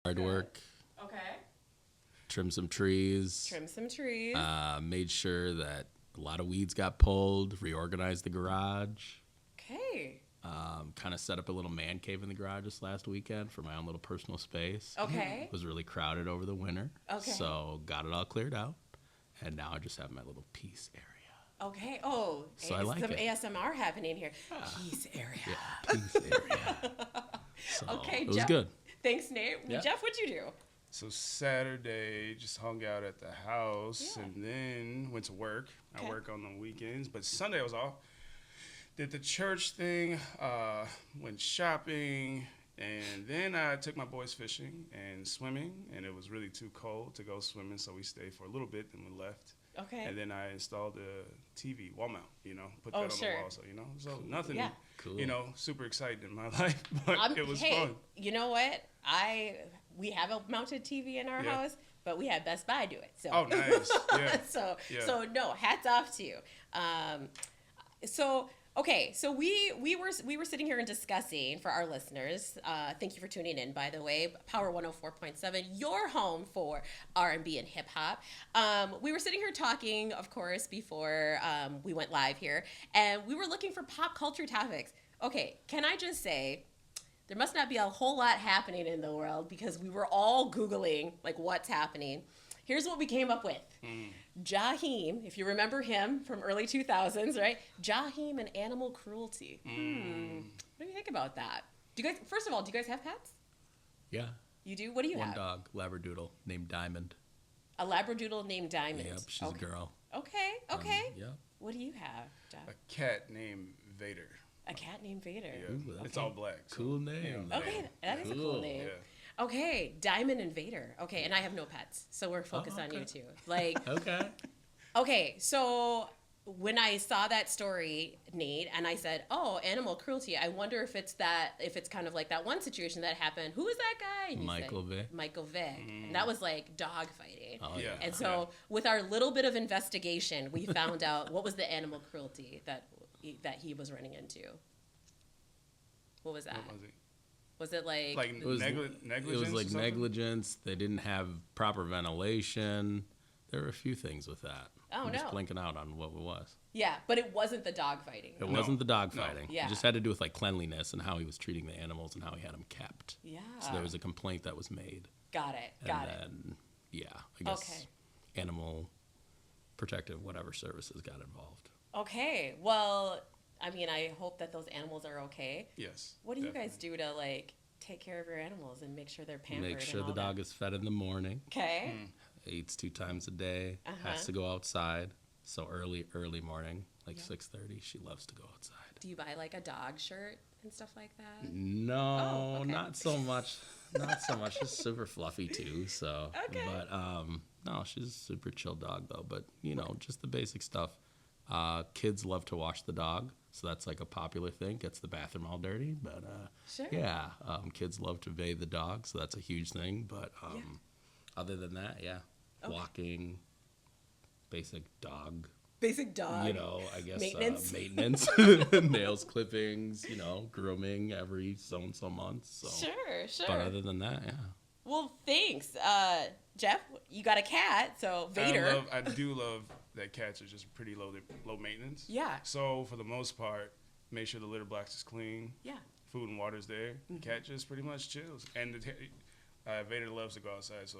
Hard work. Okay. Trim some trees. Made sure that a lot of weeds got pulled. Reorganized the garage. Okay. Kind of set up a little man cave in the garage this last weekend for my own little personal space. Okay. It was really crowded over the winter. Okay. So got it all cleared out. And now I just have my little peace area. Okay. Oh, so I like some it. ASMR happening here. Peace area. Yeah, peace area. So okay, it was Jeff. good. Thanks, Nate. Yeah. Jeff, what'd you do? So Saturday, just hung out at the house and then went to work. I work on the weekends, but Sunday I was off. Did the church thing, went shopping, and then I took my boys fishing and swimming, and it was really too cold to go swimming, so we stayed for a little bit, then we left. Okay. And then I installed a TV wall mount, put that on the wall, so nothing, super exciting in my life, but it was fun. You know what? We have a mounted TV in our house, but we had Best Buy do it. So. Oh, nice. Yeah. so no, hats off to you. Okay, so we were sitting here and discussing for our listeners. Thank you for tuning in, by the way. Power 104.7, your home for R&B and hip hop. We were sitting here talking, of course, before we went live here, and we were looking for pop culture topics. Okay, can I just say, there must not be a whole lot happening in the world because we were all Googling like what's happening. Here's what we came up with. Jaheim, if you remember him from early 2000s, right? Jaheim and animal cruelty. What do you think about that? First of all, do you guys have pets? Yeah. You do? What do you have? One dog, Labradoodle, named Diamond. A Labradoodle named Diamond. Yep, she's a girl. Okay. Yep. What do you have, Jeff? A cat named Vader. A cat named Vader. Yeah. Ooh, it's all black. So, cool name. Okay, that is a cool name. Yeah. Okay, Diamond and Vader. Okay, and I have no pets, so we're focused on you two. Like, okay, so when I saw that story, Nate, and I said, "Oh, animal cruelty. I wonder if it's kind of like that one situation that happened. Who was that guy?" And Michael Vick. Michael Vick, and that was like dog fighting. Oh yeah. And so, with our little bit of investigation, we found out what was the animal cruelty that he was running into. What was that? What was it? Was it like negligence? It was like negligence. They didn't have proper ventilation. There were a few things with that. I'm just blinking out on what it was. Yeah, but it wasn't the dog fighting. It wasn't the dog fighting. Yeah. It just had to do with like cleanliness and how he was treating the animals and how he had them kept. Yeah. So there was a complaint that was made. Got it. And then, I guess animal protective whatever services got involved. Okay. Well, I mean, I hope that those animals are okay. Yes. What do you guys do to like take care of your animals and make sure they're pampered? Make sure the dog is fed in the morning. Okay. Eats 2 times a day. Has to go outside. So early morning, like 6:30. She loves to go outside. Do you buy like a dog shirt and stuff like that? No, not so much. Not so much. She's super fluffy too. So, but no, she's a super chill dog though. But just the basic stuff. Kids love to wash the dog, so that's like a popular thing. Gets the bathroom all dirty, but kids love to bathe the dog, so that's a huge thing. But other than that, walking, basic dog. I guess maintenance, nails, clippings, grooming every so months. So. Sure. But other than that, Well, thanks, Jeff. You got a cat, so Vader. I do love that cats are just pretty low maintenance. Yeah. So for the most part, make sure the litter box is clean. Yeah. Food and water's there. The cat just pretty much chills. And Vader loves to go outside, so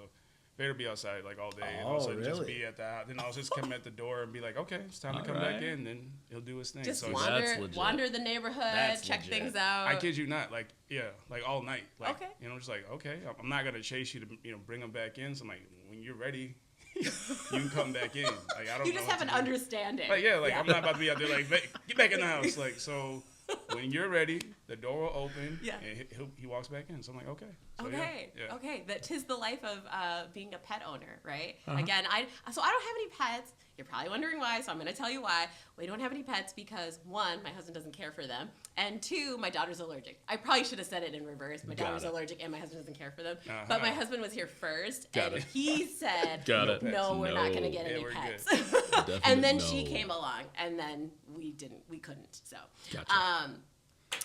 Vader be outside like all day. And also just be at the house. Then I'll just come at the door and be like, okay, it's time to come back in. Then he'll do his thing. Just so wander the neighborhood, check things out. I kid you not, like all night. Like, okay. Just like, okay, I'm not gonna chase you to bring them back in. So I'm like, when you're ready, you can come back in. Like I don't. You just have an understanding. Like I'm not about to be out there like get back in the house. Like so, when you're ready, the door will open. Yeah. And he walks back in. So I'm like, okay. So, okay. That 'tis the life of being a pet owner, right? Again, I don't have any pets. You're probably wondering why, so I'm going to tell you why. We don't have any pets because, 1, my husband doesn't care for them, and 2, my daughter's allergic. I probably should have said it in reverse. My daughter's allergic and my husband doesn't care for them. But my husband was here first, he said, no, we're not going to get any pets. And then she came along, and then we couldn't. So, gotcha.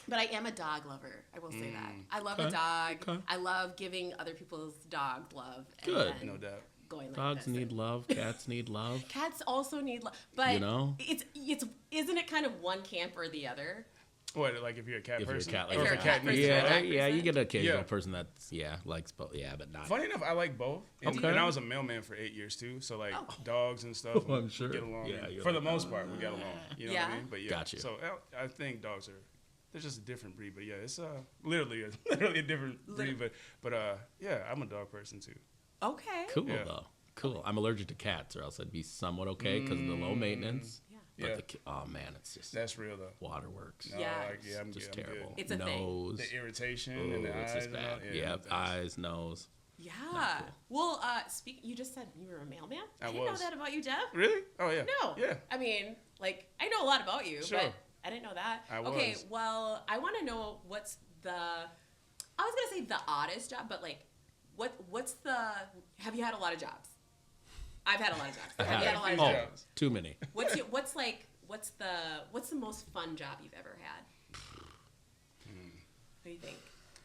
But I am a dog lover. I will say that. I love a Okay. dog. Okay. I love giving other people's dog love. Good. And No doubt. going like Dogs this. need love. Cats need love. Cats also need love. But You know? it's isn't it kind of one camp or the other? What, like if you're a cat If you're a person? cat, If like you're a a cat person, yeah, dog yeah, you person. get an occasional Yeah. person that's likes both, but not. Funny enough, I like both. And, Okay. and I was a mailman for 8 years too. So like Oh. dogs and stuff, Oh, I'm we sure. get along. Yeah, And you're for the like, most part, we got along. You know what Yeah. I mean? But yeah. Got you. So I think dogs are. They're just a different breed, but yeah, it's literally a different breed, but yeah, I'm a dog person too. Okay. Cool Yeah. though. Cool. I'm allergic to cats, or else I'd be somewhat okay because of the low maintenance. Yeah. But Yeah. oh man, it's just That's real though. waterworks. No, Yeah. like, yeah, I'm Just good. I'm good. terrible. It's a thing. Nose. The irritation Ooh, and the it's eyes. just and all- bad. yeah, Yep, eyes, nose. Yeah. Not Well, you just said you were a mailman. I didn't know was. that about you, Jeff. Really? Oh yeah. No. Yeah. I mean, like, I know a lot about you, Sure. but I didn't know that. I Okay, was. well, I want to know what's the, I was going to say the oddest job, but like, what's the, have you had a lot of jobs? I've had a lot of jobs. I Have you had a have. lot of Oh. jobs? jobs. Too many. What's the most fun job you've ever had? What do you think?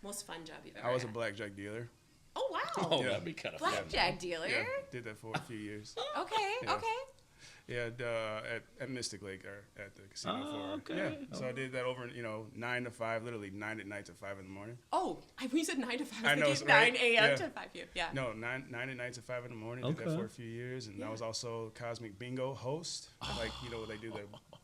Most fun job you've ever I was a had? blackjack dealer. Oh, wow. Oh, Yeah. that'd be kind of Blackjack dealer? Yeah, did that for a few years. Okay, Yeah. okay. Yeah, at Mystic Lake or at the casino. Oh, for, okay. Yeah, so I did that over 9 to 5, literally 9 at night to 5 in the morning. Oh, you said 9 to 5. I know, Thinking right? 9 a.m. Yeah. to 5 p.m. Yeah. No, 9 at night to 5 in the morning. Did that Okay. for a few years, and I was also Cosmic Bingo host. Like they do the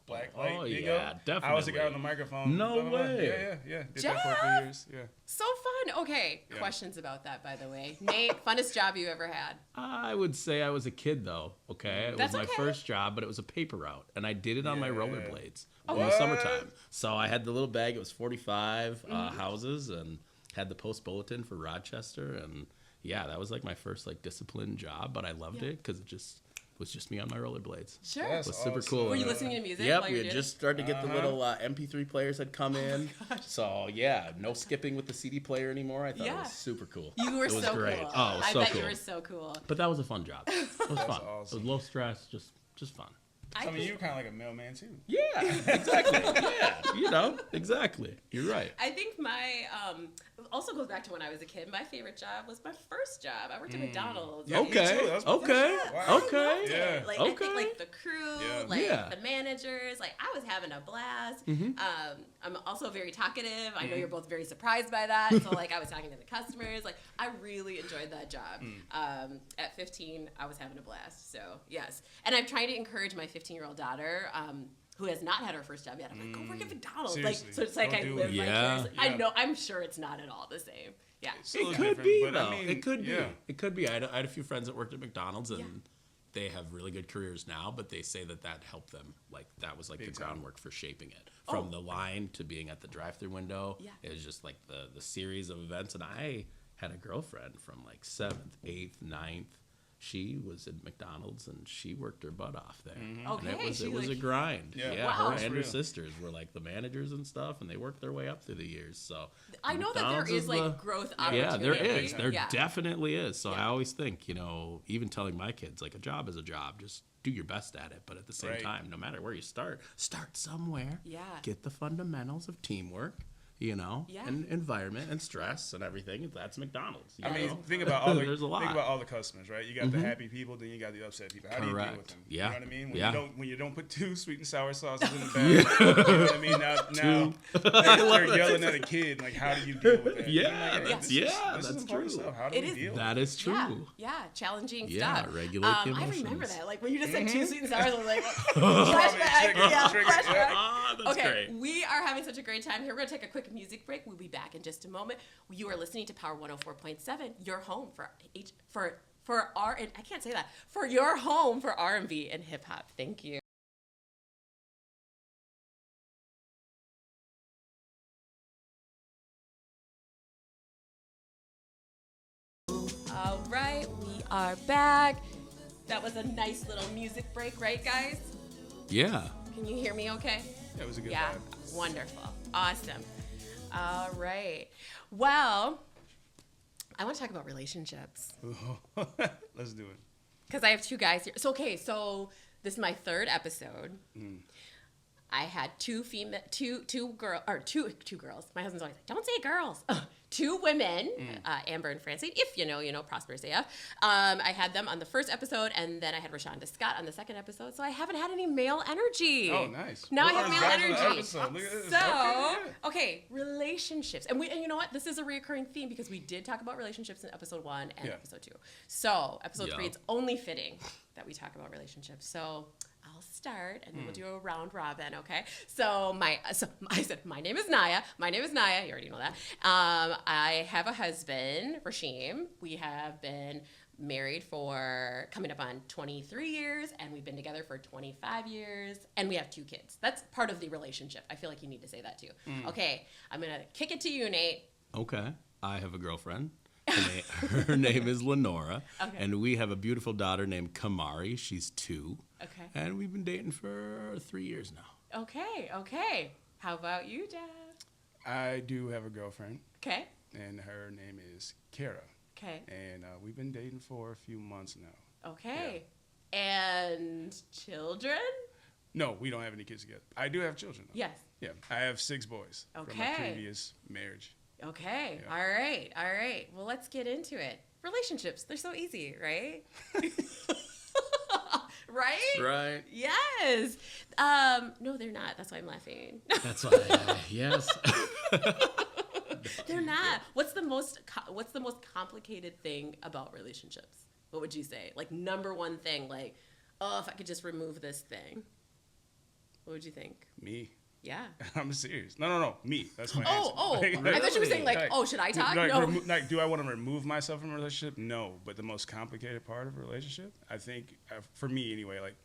black Oh, light bingo. yeah, I was the guy definitely. on the microphone. No blah, blah, blah. way. Yeah. Did that for a few Jeff? years. Yeah. So fun. Okay, Yeah. questions about that, by the way. Nate, funnest job you ever had? I would say I was a kid though. Okay, it That's was my okay. first job, but it was a paper route, and I did it on my Yeah. rollerblades Oh, in the What? summertime. So I had the little bag. It was 45 Mm-hmm. houses, and had the Post Bulletin for Rochester, and yeah, that was like my first like disciplined job. But I loved Yeah. it because it just was just me on my rollerblades. Sure. That's It was super awesome. cool. Were you listening to music? Yep, while we you had were just started to get the Uh-huh. little MP3 players had come in. So yeah, no skipping with the CD player anymore. I thought it Yeah. was super cool. You were it was so great. cool. Oh, it was I so bet cool. you were so cool. But that was a fun job. It was fun. It awesome. was low stress, just fun. I mean, you were kind of like a mailman too. Yeah, exactly. Yeah, exactly. You're right. I think my also goes back to when I was a kid. My favorite job was my first job. I worked at McDonald's. Yeah, me too. Okay. That was my Okay. first job. Wow. I loved Okay. it. Yeah. Like I Okay. think like the crew, Yeah. like Yeah. the managers, like I was having a blast. I'm also very talkative. I know you're both very surprised by that. So like I was talking to the customers. Like I really enjoyed that job. At 15, I was having a blast. So yes, and I'm trying to encourage my 15-year-old daughter. Who has not had her first job yet? I'm like, go work at McDonald's. Seriously. Like, so it's like Don't I do live it. Yeah. vicariously. I Yeah. know. I'm sure it's not at all the same. Yeah. It's a It little could different, be but though. I mean, It could be. yeah. It could be. I had a few friends that worked at McDonald's, and Yeah. they have really good careers now. But they say that helped them. Like that was like Big the time. groundwork for shaping it. From Oh. the line to being at the drive-through window. Yeah. It was just like the series of events. And I had a girlfriend from like 7th, 8th, 9th. She was at McDonald's and she worked her butt off there. And Okay, it was she, it was like- a grind. Yeah. Yeah, Wow. her That's and her real. sisters were like the managers and stuff, and they worked their way up through the years. So I know that there McDonald's is like the- growth yeah, opportunity. there is. There Yeah. definitely is. So I Yeah. always think, even telling my kids, like a job is a job. Just do your best at it. But at the same Right. time, no matter where you start somewhere. Yeah. Get the fundamentals of teamwork, Yeah. and environment and stress and everything. That's McDonald's. you I mean, know? think about all the There's a lot. think about all the customers, right? You got the happy people, then you got the upset people. How do you deal with Correct. them? Yeah. You know what I mean? Yeah. When you don't put 2 sweet and sour sauces in the bag. You know what I mean? Now they're yelling at a kid. Like, how do you deal with that? Yeah, You're like, that's- this is- yeah, this is that's important true. Stuff. How do It we is- deal? That is true. Yeah, challenging Yeah, stuff. regulate the I remember emotions. that. Like when you just said 2 sweet and sour, I was like, Probably flashback. trigger- Yeah, trigger- flashback. Ah, that's Okay, great. we are having such a great time here. We're going to take a quick music break. We'll be back in just a moment. You are listening to Power 104.7, your home for your home for R&B and hip hop. Thank you. All right, we are back. That was a nice little music break, right, guys? Yeah. Can you hear me okay? That was a good Yeah, vibe. wonderful. Awesome. All right. Well, I want to talk about relationships Let's do it. because I have 2 guys here. So this is my 3rd episode. I had two girls. My husband's always like, don't say girls. Two women, Amber and Francine, if you know, prosperous AF. I had them on the first episode, and then I had Rashonda Scott on the second episode, so I haven't had any male energy. Oh, nice. Now I have male energy. So, okay, relationships. And you know what? This is a reoccurring theme because we did talk about relationships in episode 1 and episode 2. So, episode 3, it's only fitting that we talk about relationships. So, I'll start, and then we'll do a round robin, okay? So I said, my name is Nyia. My name is Nyia. You already know that. I have a husband, Rashim. We have been married for coming up on 23 years, and we've been together for 25 years, and we have 2 kids. That's part of the relationship. I feel like you need to say that too. Okay, I'm going to kick it to you, Nate. Okay. I have a girlfriend. Her name is Lenora, and we have a beautiful daughter named Kamari. She's 2. Okay. And we've been dating for 3 years now. Okay. How about you, Dad? I do have a girlfriend. Okay. And her name is Kara. Okay. And we've been dating for a few months now. Okay. Yeah. And children? No, we don't have any kids together. I do have children, though. Yes. Yeah. I have 6 boys from my previous marriage. Okay. Yeah. All right. Well, let's get into it. Relationships, they're so easy, right? Right? Right. Yes. No, they're not. That's why I'm laughing. That's why. Yes. They're not. What's the most complicated thing about relationships? What would you say? Like number one thing, like, oh, if I could just remove this thing. What would you think? Me. Yeah. I'm serious. No. Me. That's my answer. I thought you were saying should I talk? No. Do I want to remove myself from a relationship? No. But the most complicated part of a relationship, I think, for me anyway, like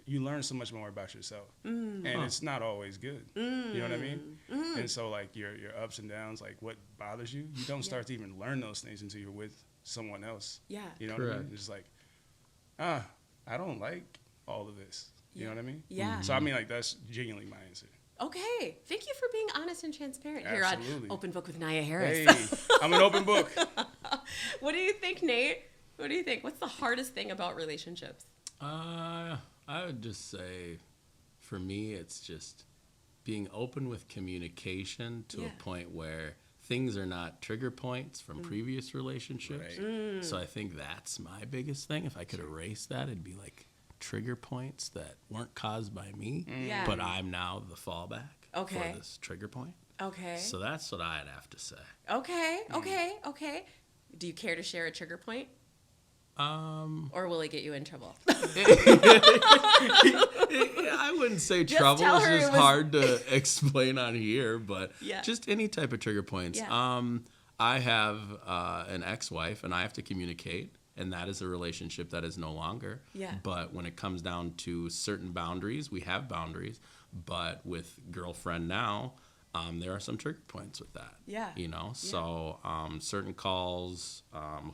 you learn so much more about yourself, and it's not always good. You know what I mean? And so like your ups and downs, like what bothers you, you don't start to even learn those things until you're with someone else. Yeah. You know what I mean? It's like, I don't like all of this. You know what I mean? Yeah. So I mean, like that's genuinely my answer. Okay. Thank you for being honest and transparent Absolutely. here on Open Book with Nyia Harris. Hey, I'm an open book. What do you think, Nate? What do you think? What's the hardest thing about relationships? I would just say, for me, it's just being open with communication to a point where things are not trigger points from previous relationships. Right. So I think that's my biggest thing. If I could erase that, it'd be like trigger points that weren't caused by me, but I'm now the fallback for this trigger point. Okay. So that's what I'd have to say. Okay. Do you care to share a trigger point? Or will it get you in trouble? I wouldn't say trouble. It's just hard to explain on here, but just any type of trigger points. Yeah. I have an ex-wife, and I have to communicate. And that is a relationship that is no longer. Yeah. But when it comes down to certain boundaries, we have boundaries. But with girlfriend now, there are some trigger points with that. Yeah. You know, so certain calls,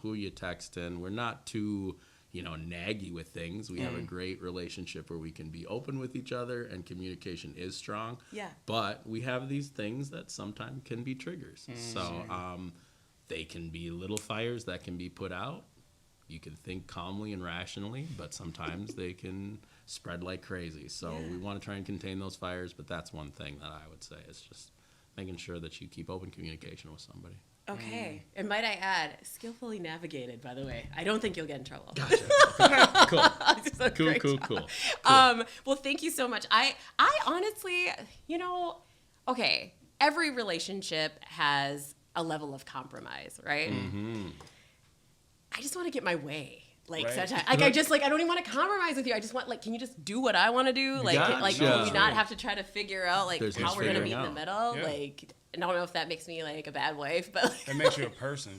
who you texting, we're not too, naggy with things. We have a great relationship where we can be open with each other and communication is strong. Yeah. But we have these things that sometimes can be triggers. So they can be little fires that can be put out. You can think calmly and rationally, but sometimes they can spread like crazy. So we want to try and contain those fires, but that's one thing that I would say is just making sure that you keep open communication with somebody. Okay. And might I add, skillfully navigated, by the way. I don't think you'll get in trouble. Gotcha. Okay. Cool. Well, thank you so much. I honestly, every relationship has a level of compromise, right? Mm-hmm. I just want to get my way. Right. Sometimes, I don't even want to compromise with you. I just want, can you just do what I want to do? Can we not have to try to figure out, how we're going to meet in the middle? Yeah. I don't know if that makes me, a bad wife, but... It makes you a person.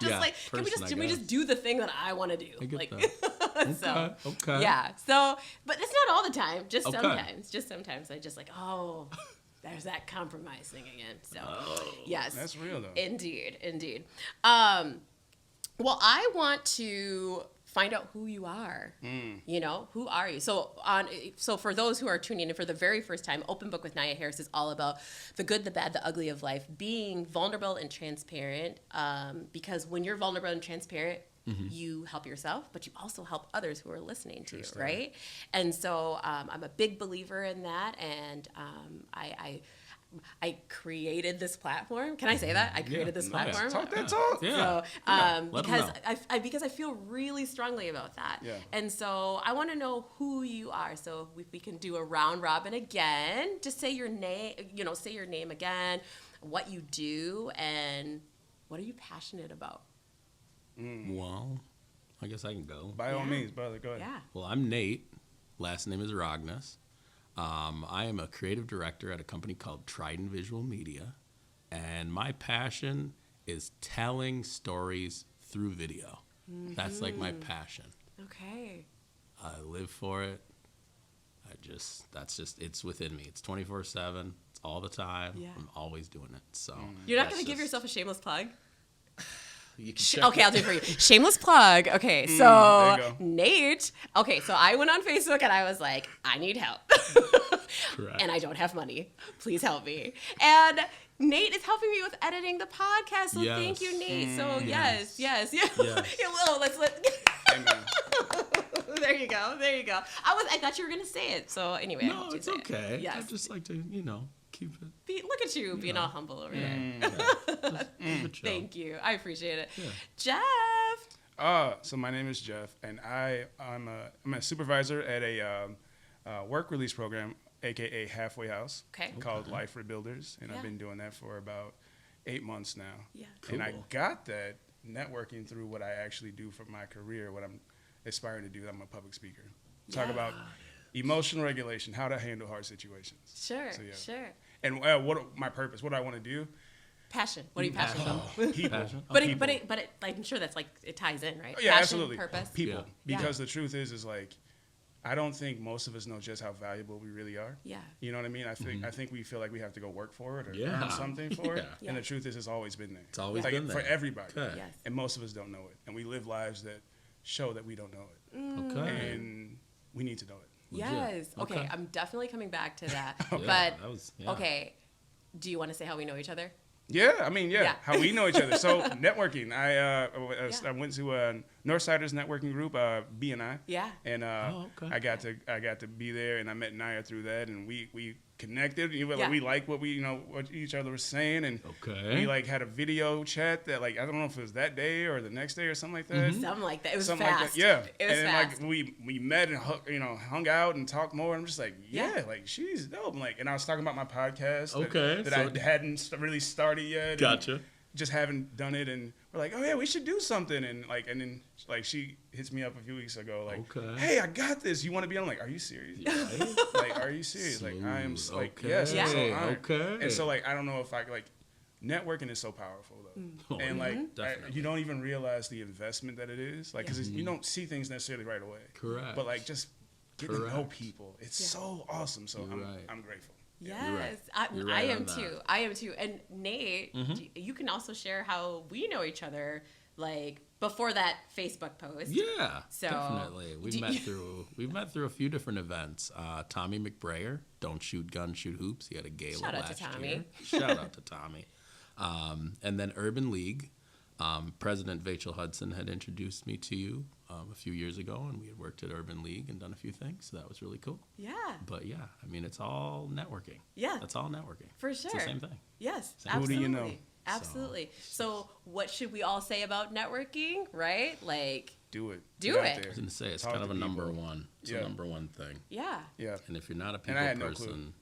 Can we just do the thing that I want to do? I get that. Okay. Yeah. So, but it's not all the time. Just sometimes. Just sometimes I just there's that compromise thing again. So, yes. That's real, though. Indeed. Well, I want to find out who you are. Who are you? So for those who are tuning in for the very first time, Open Book with Nyia Harris is all about the good, the bad, the ugly of life, being vulnerable and transparent. Because when you're vulnerable and transparent, you help yourself, but you also help others who are listening to you, story. right? And so I'm a big believer in that, and I created this platform. Can I say that? I created this platform. Talk that talk. Yeah. So, let 'em because know. because I feel really strongly about that. Yeah. And so I want to know who you are. So if we can do a round robin again, just say your name, say your name again, what you do, and what are you passionate about? Well, I guess I can go. By all means, brother, go ahead. Yeah. Well, I'm Nate. Last name is Rogness. I am a creative director at a company called Trident Visual Media, and my passion is telling stories through video. That's like my passion. Okay. I live for it. It's within me. It's 24/7. It's all the time. Yeah. I'm always doing it. So You're not that's going to give just- yourself a shameless plug? You can check Okay, it. I'll do it for you. Shameless plug. Okay, there so you go. Nate. Okay, so I went on Facebook and I was like, I need help. Correct. And I don't have money. Please help me. And Nate is helping me with editing the podcast. So thank you, Nate. So yes. Yes. Yeah, well, let Amen. There you go. I thought you were gonna say it. So anyway, No, it's okay. Yes. I just like to, keep it. Look at you being all humble over there. Keep it chill. Thank you. I appreciate it. Yeah. Jeff. So my name is Jeff, and I'm a supervisor at a work release program, aka Halfway House, Okay. called Life Rebuilders, and Yeah. I've been doing that for about 8 months now. Yeah. And I Cool. got that networking through what I actually do for my career, what I'm aspiring to do. I'm a public speaker. Talk Yeah. about emotional regulation, how to handle hard situations. Sure. So, yeah. Sure. And what my purpose, what I want to do. Passion. What are you passionate about? People. Passion. But I'm sure that's like it ties in, right? Yeah, Passion, absolutely. Purpose. People. Yeah. Because the truth is like, I don't think most of us know just how valuable we really are. Yeah. You know what I mean? I think we feel like we have to go work for it or Yeah. earn something for it. Yeah. And the truth is, it's always been there. It's always like, been there. for everybody. Okay. Yes. And most of us don't know it. And we live lives that show that we don't know it. Okay. And we need to know it. Yes. Okay. Okay. I'm definitely coming back to that. Yeah, But that was- yeah. okay. Do you want to say how we know each other? Yeah, I mean, Yeah. how we know each other. So networking. I went to a Northsiders networking group, BNI. Yeah. And okay. I got to be there, and I met Nyia through that, and we connected. Yeah. We liked what what each other was saying, and Okay. we like had a video chat that like I don't know if it was that day or the next day or something like that. Something like that. It was Something fast. like that, yeah. It was and then fast. like we met and hung out and talked more. And I'm just like, Yeah. like she's dope. And I was talking about my podcast. Okay, That so- I hadn't really started yet. and Gotcha. Just haven't done it, and we're like, oh yeah, we should do something. And then she hits me up a few weeks ago, like, Okay. hey, I got this. You want to be on? I'm like, are you serious? Right? Like, are you serious? Like, I am Smooth. like, Okay. yes, Yeah. I'm so honored. Okay. And so like, I don't know if networking is so powerful though, Oh, and yeah, like definitely. you don't even realize the investment that it is, like, because you don't see things necessarily right away. Correct. But like just getting to know Correct. people, it's Yeah. so awesome. So You're right. I'm grateful. Yes, You're right. You're I right am on that. too. I am too. And Nate, you can also share how we know each other, like before that Facebook post. Yeah, So, definitely. do We've met through a few different events. Tommy McBrayer, Don't Shoot Guns, Shoot Hoops. He had a gala Shout out to last Tommy. year. Shout out to Tommy. And then Urban League. President Vachel Hudson had introduced me to you a few years ago, and we had worked at Urban League and done a few things. So that was really cool. Yeah, But yeah, I mean, it's all networking. Yeah. That's all networking. for sure. It's the same thing. Yes, Who do absolutely. you know? Absolutely. So, what should we all say about networking? Right? Like, Do it. Do Get out it. there. I was going to say, it's Talk kind of to a number people. one. It's Yeah. a number one thing. yeah. Yeah. And if you're not a And people I had no clue. person,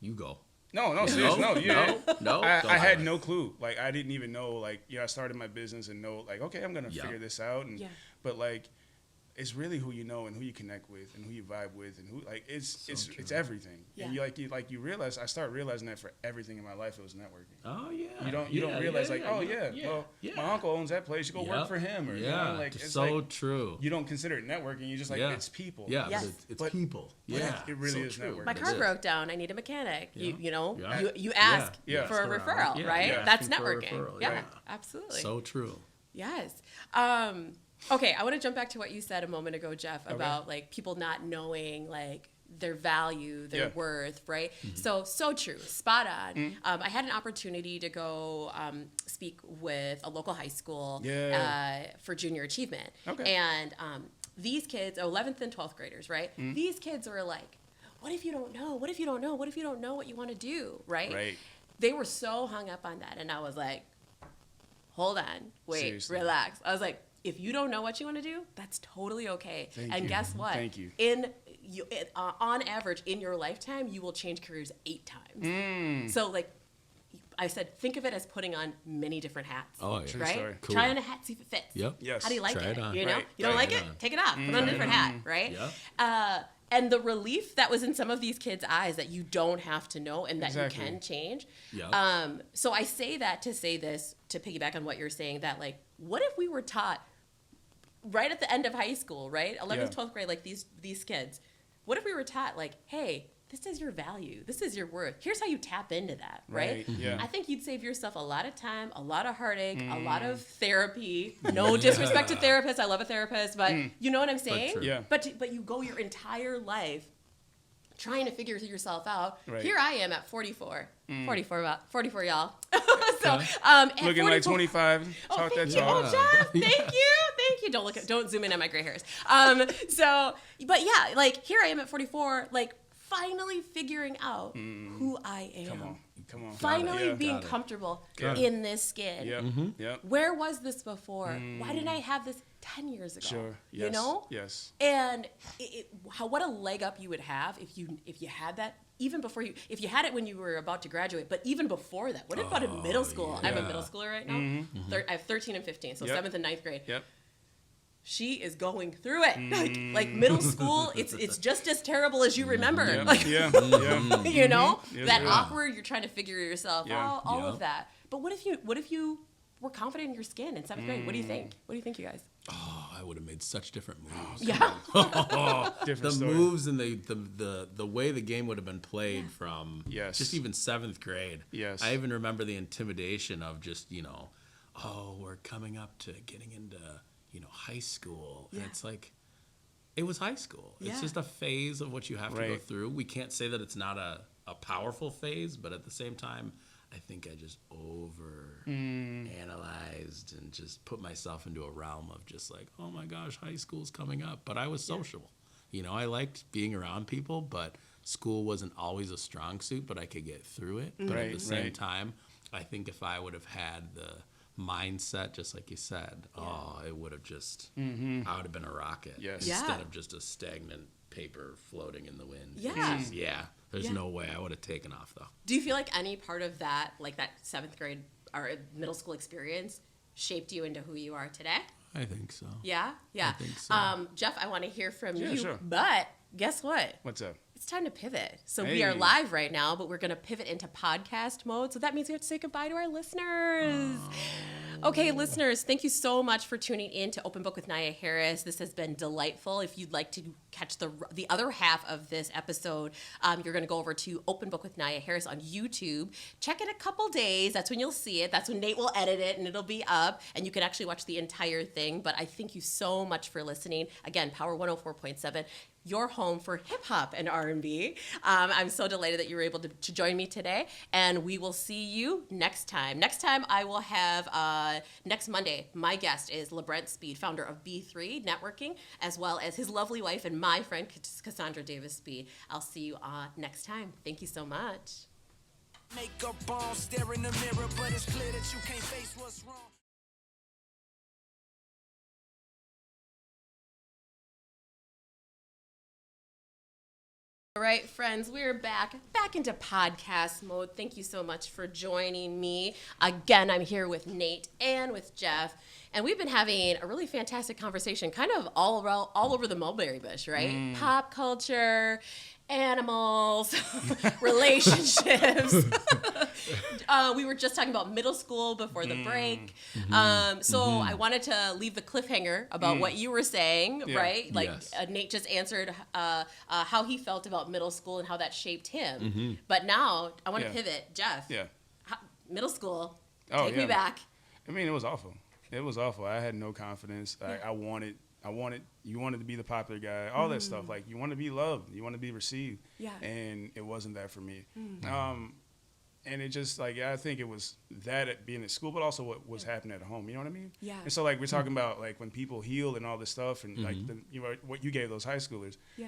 you go. No, seriously, no. Yeah. no. I don't had have it. no clue. Like, I didn't even know. Like, I started my business and know, like, okay, I'm gonna Yeah. figure this out. And Yeah. but like, it's really who you know and who you connect with and who you vibe with and who like it's true. it's everything. Yeah. And you realize. I started realizing that for everything in my life, it was networking. Oh yeah. You don't realize like, oh yeah, well, yeah. my uncle owns that place. You go work for him, or yeah, like it's so like true. you don't consider it networking. You just like Yeah. it's people. Yeah, Yes. but it's But- people. but Yeah, it really so is true. networking. My It car is. broke down. I need a mechanic. Yeah. You Yeah. ask Yeah. for a Ask referral, around. Yeah. right? Yeah. That's Asking for a networking. referral, Yeah, yeah. absolutely. So true. Yes. Okay, I want to jump back to what you said a moment ago, Jeff, about like people not knowing like their value, their worth, right? So true, spot on. I had an opportunity to go speak with a local high school for junior achievement. Okay. And these kids, 11th and 12th graders, right? These kids were like, what if you don't know? What if you don't know? What if you don't know what you want to do, right? Right. They were so hung up on that. And I was like, hold on, wait, Seriously. relax. I was like, if you don't know what you want to do, that's totally okay. Thank you. Guess what? Thank you. On average, in your lifetime, you will change careers 8 times. So, like, I said, think of it as putting on many different hats. Oh, yeah. True Right? story. Cool. Try on a hat, see if it fits. Yep. Yes. How do you like Try it? it on. You know, Right. you don't Right. like it? on. Take it off. Put on a different hat. Right? Yep. And the relief that was in some of these kids' eyes that you don't have to know and that Exactly. you can change. Yep. So I say that to say this, to piggyback on what you're saying, that like, what if we were taught right at the end of high school, right? 11th, 12th grade, like these kids. What if we were taught like, hey, this is your value. This is your worth. Here's how you tap into that, right? Yeah. I think you'd save yourself a lot of time, a lot of heartache, a lot of therapy. No disrespect to therapists. I love a therapist, but you know what I'm saying? true. Yeah. But you go your entire life trying to figure yourself out. Right. Here I am at 44. 44 y'all. So, Looking like 25. Oh, Talk thank that you. talk. Oh, Jeff, thank you. Don't zoom in on my gray hairs. But yeah, like here I am at 44, like finally figuring out who I am. Come on. Finally Yeah. being Got it. comfortable Got it. in this skin. Yep. Yep. Where was this before? Why didn't I have this 10 years ago? Sure. Yes. You know? Yes. And what a leg up you would have if you had that even before if you had it when you were about to graduate, but even before that. What about in middle school? I'm a yeah. middle schooler right now. I have 13 and 15, so Yep. 7th and 9th grade. Yep. She is going through it. Like middle school, it's just as terrible as you remember. Yep. Like, Yeah. Yeah. you know, Yes, that yeah. awkward. You're trying to figure yourself Yeah. out, all Yep. of that. But what if you were confident in your skin in 7th grade? What do you think? What do you think, you guys? Oh, I would have made such different moves. Yeah. Different The story. moves and the way the game would have been played from Yes. just even 7th grade. Yes. I even remember the intimidation of just, oh, we're coming up to getting into, high school. And Yeah. it's like, it was high school. Yeah. It's just a phase of what you have to go Right. through. We can't say that it's not a powerful phase, but at the same time, I think I just over analyzed and just put myself into a realm of just like, oh my gosh, high school's coming up. But I was sociable. I liked being around people, but school wasn't always a strong suit, but I could get through it. But at Right, the same right. time, I think if I would have had the mindset, just like you said, it would have just, I would have been a rocket Yes. Yeah. instead of just a stagnant paper floating in the wind. It's Yeah. just- there's Yeah. no way I would have taken off though. Do you feel like any part of that, like that 7th grade or middle school experience, shaped you into who you are today? I think so. Yeah, yeah. I think so. Jeff, I want to hear from Yeah, you. sure. But guess what? What's up? It's time to pivot. So we are Hey. live right now, but we're going to pivot into podcast mode. So that means we have to say goodbye to our listeners. Okay, listeners, thank you so much for tuning in to Open Book with Nyia Harris. This has been delightful. If you'd like to catch the other half of this episode, you're going to go over to Open Book with Nyia Harris on YouTube. Check it a couple days. That's when you'll see it. That's when Nate will edit it and it'll be up. And you can actually watch the entire thing. But I thank you so much for listening. Again, Power 104.7. Your home for hip hop and R&B. I'm so delighted that you were able to join me today, and we will see you next time. Next time, I will have next Monday. My guest is LeBrent Speed, founder of B3 Networking, as well as his lovely wife and my friend Cassandra Davis Speed. I'll see you next time. Thank you so much. Makeup on, stare in the mirror, but it's clear that you can't face what's wrong. All right, friends, we're back into podcast mode. Thank you so much for joining me. Again, I'm here with Nate and with Jeff, and we've been having a really fantastic conversation, kind of all over the mulberry bush, right? Pop culture, animals, relationships. We were just talking about middle school before the break. So I wanted to leave the cliffhanger about what you were saying, Yeah. right? Like Yes. Nate just answered how he felt about middle school and how that shaped him. But now I want to Yeah. pivot. Jeff, Yeah. middle school, Oh, take yeah. me back. I mean, it was awful. It was awful. I had no confidence. I wanted, you wanted to be the popular guy, all that stuff. Like, you want to be loved, you want to be received. Yeah. And it wasn't that for me. And it just, like, I think it was that at being at school, but also what was happening at home. You know what I mean? Yeah. And so, like, we're talking about, like, when people heal and all this stuff, and, like, what you gave those high schoolers. Yeah.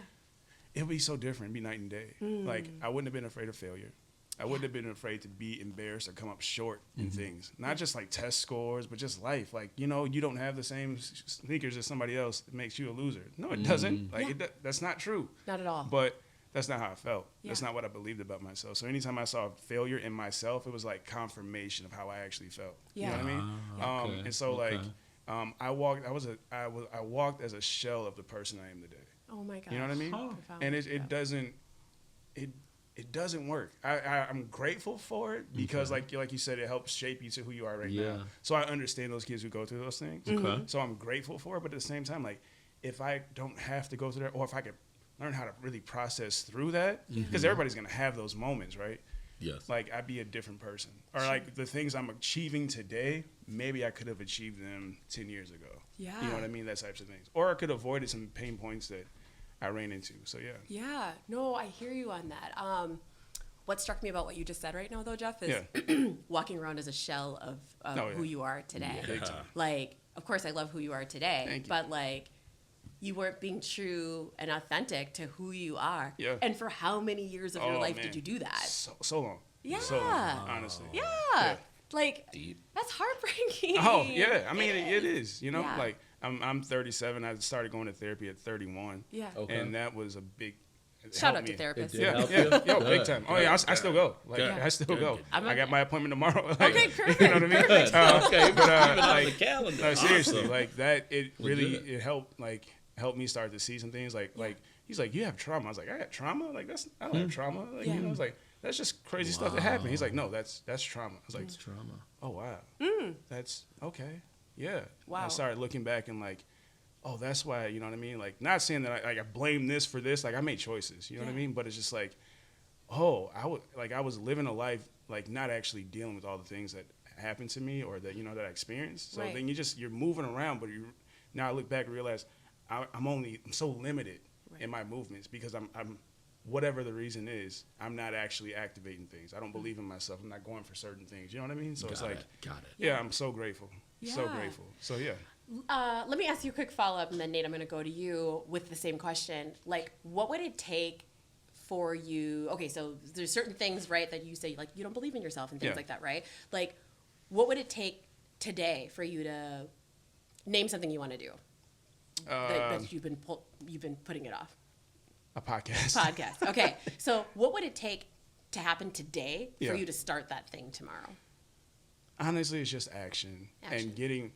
It would be so different. It'd be night and day. Like, I wouldn't have been afraid of failure. I wouldn't have been afraid to be embarrassed or come up short in things. Not just, like, test scores, but just life. Like, you know, you don't have the same sneakers as somebody else that makes you a loser. No, it doesn't. Like, that's not true. Not at all. But that's not how I felt. Yeah. That's not what I believed about myself. So anytime I saw failure in myself, it was like confirmation of how I actually felt. Yeah. You know what I mean? And so like, I walked as a shell of the person I am today. Oh my gosh. You know what I mean? Profound. And it doesn't work. I'm grateful for it because like you said, it helps shape you to who you are right now. So I understand those kids who go through those things. So I'm grateful for it, but at the same time, like, if I don't have to go through that, or if I could learn how to really process through that, because everybody's gonna have those moments, right? Yes. Like, I'd be a different person, or like the things I'm achieving today, maybe I could have achieved them 10 years ago. Yeah. You know what I mean? That types of things, or I could have avoided some pain points that I ran into. So yeah. Yeah. No, I hear you on that. What struck me about what you just said right now, though, Jeff, is walking around as a shell of who you are today. Big time. Like, of course, I love who you are today, Thank you. but like, you weren't being true and authentic to who you are. Yeah. And for how many years of your life man. did you do that? So long. Yeah. So long, honestly. Yeah. Like, Deep. that's heartbreaking. Oh yeah. I mean, it is. You know, Yeah. like I'm 37. I started going to therapy at 31. Yeah. Okay. And that was a big. it Shout helped out to me. therapists. It did. Yeah, help yeah, you? yo, big Good, time. Oh good, yeah, I still go. Like, good, I still good, go. good. I'm I got my appointment tomorrow. Like, Okay, perfect. You know what I mean? Perfect. Okay, but even on like, the calendar. no, seriously, Awesome. like that. It really Legit. it helped me start to see some things. Like he's like, you have trauma. I was like, I got trauma. Like I don't have trauma. Like you know, I was like, that's just crazy stuff that happened. He's like, no, that's trauma. I was like, It's trauma. oh wow, that's okay, yeah. Wow. I started looking back and like, oh, that's why, you know what I mean? Like, not saying that I blame this for this. Like, I made choices, you know what I mean? But it's just like, oh, I was living a life like not actually dealing with all the things that happened to me or that, you know, that I experienced. So Right. then you're moving around, but now I look back and realize I'm so limited in my movements because I'm whatever the reason is, I'm not actually activating things. I don't believe in myself. I'm not going for certain things. You know what I mean? So it's like, Got it. yeah, I'm so grateful. So Yeah. grateful. So yeah. Let me ask you a quick follow-up, and then Nate, I'm going to go to you with the same question. Like, what would it take for you? Okay, so there's certain things, right, that you say, like, you don't believe in yourself and things Yeah. like that, right? Like, what would it take today for you to name something you want to do that you've been putting it off? A podcast. Podcast. Okay, so what would it take to happen today Yeah. for you to start that thing tomorrow? Honestly, it's just action. Action. And getting.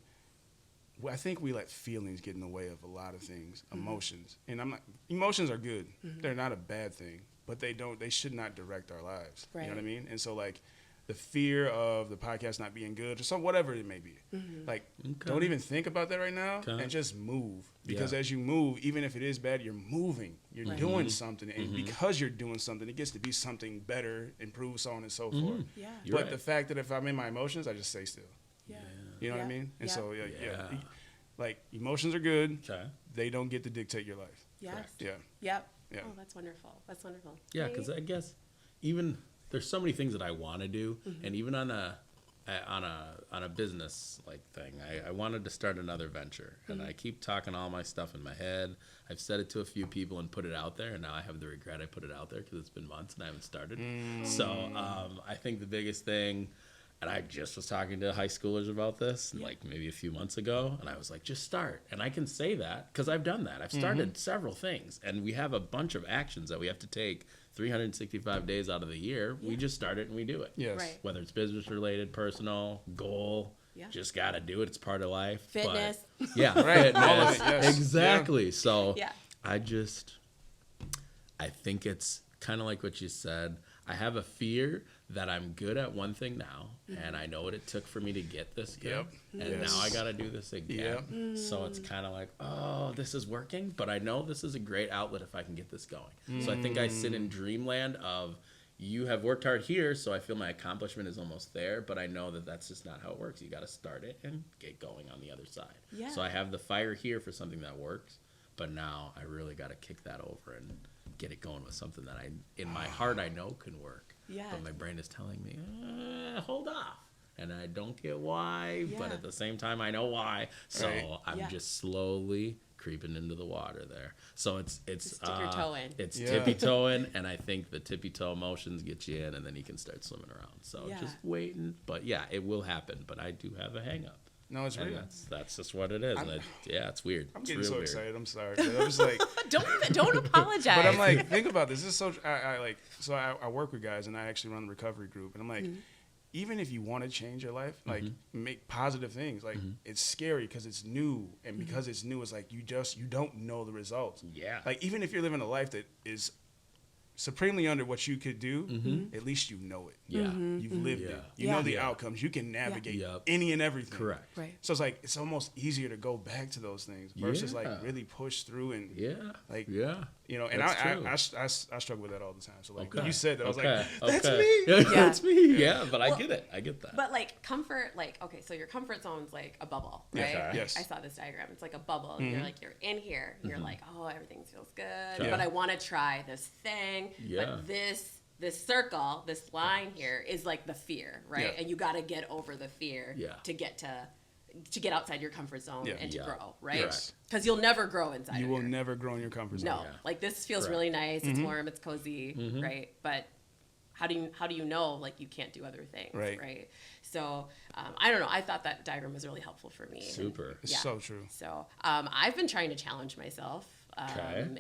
Well, I think we let feelings get in the way of a lot of things, emotions. And emotions are good. They're not a bad thing, but they should not direct our lives. You know what I Right. mean? And so like the fear of the podcast not being good or whatever it may be. Like, don't even think about that right now and just move. Because as you move, even if it is bad, you're moving. You're Right. doing something. And because you're doing something, it gets to be something better, improved, so on and so forth. Yeah. You're But right. the fact that if I'm in my emotions, I just stay still. Yeah. You know what I Yeah. mean? And Yeah. so yeah. Yeah. Like, emotions are good. Okay. They don't get to dictate your life. Yes. Yeah. Yep. Yeah. Oh, that's wonderful. That's wonderful. Yeah, Nate? because I guess even there's so many things that I want to do, and even on a business like thing, I wanted to start another venture, and I keep talking all my stuff in my head. I've said it to a few people and put it out there, and now I have the regret I put it out there because it's been months and I haven't started. So I think the biggest thing. And I just was talking to high schoolers about this, like maybe a few months ago, and I was like, just start. And I can say that because I've done that. I've started several things, and we have a bunch of actions that we have to take 365 days out of the year. We just start it and we do it. Yes. Right. Whether it's business related, personal, goal, Yeah. just got to do it. It's part of life. But- Fitness. yeah, Right. fitness. All of it, yes. Exactly. So Yeah. I think it's kind of like what you said. I have a fear that I'm good at one thing now, and I know what it took for me to get this good, Yep. and Yes. now I got to do this again. So it's kind of like, oh, this is working, but I know this is a great outlet if I can get this going. So I think I sit in dreamland of you have worked hard here, so I feel my accomplishment is almost there, but I know that that's just not how it works. You got to start it and get going on the other side. Yeah. So I have the fire here for something that works, but now I really got to kick that over and get it going with something that in my heart, I know can work. Yeah. But my brain is telling me, hold off. And I don't get why, but at the same time, I know why. So I'm just slowly creeping into the water there. So it's stick your toe in. It's tippy toeing, and I think the tippy toe motions get you in, and then you can start swimming around. So just waiting, but yeah, it will happen. But I do have a hang up. No, it's real. That's just what it is. It's weird. I'm it's getting so weird. excited. I'm sorry. I was like, don't apologize. but I'm like, think about this. This is so. I work with guys, and I actually run the recovery group, and I'm like. Even if you want to change your life, like make positive things, like it's scary because it's new, and because it's new, it's like you don't know the results. Yeah. Like even if you're living a life that is supremely under what you could do, at least you know it. Yeah. You've lived it. You know the outcomes. You can navigate any and everything. Correct. Right. So it's like it's almost easier to go back to those things versus like really push through and you know. And I struggle with that all the time. So like when you said that, I was like, that's me. Yeah, that's me. Yeah, but I get it. I get that. But like comfort, like okay, so your comfort zone's like a bubble, right? Okay. Yes. I saw this diagram. It's like a bubble. And you're like you're in here. And you're like, oh, everything feels good, but I want to try this thing. But this circle, this line here is like the fear, right? And you got to get over the fear to get outside your comfort zone and to grow, right? Because you'll never grow inside. You of will your, never grow in your comfort zone. No, like this feels really nice. It's warm. It's cozy, right? But how do you know like you can't do other things, right? So I don't know. I thought that diagram was really helpful for me. Super. It's so true. So I've been trying to challenge myself.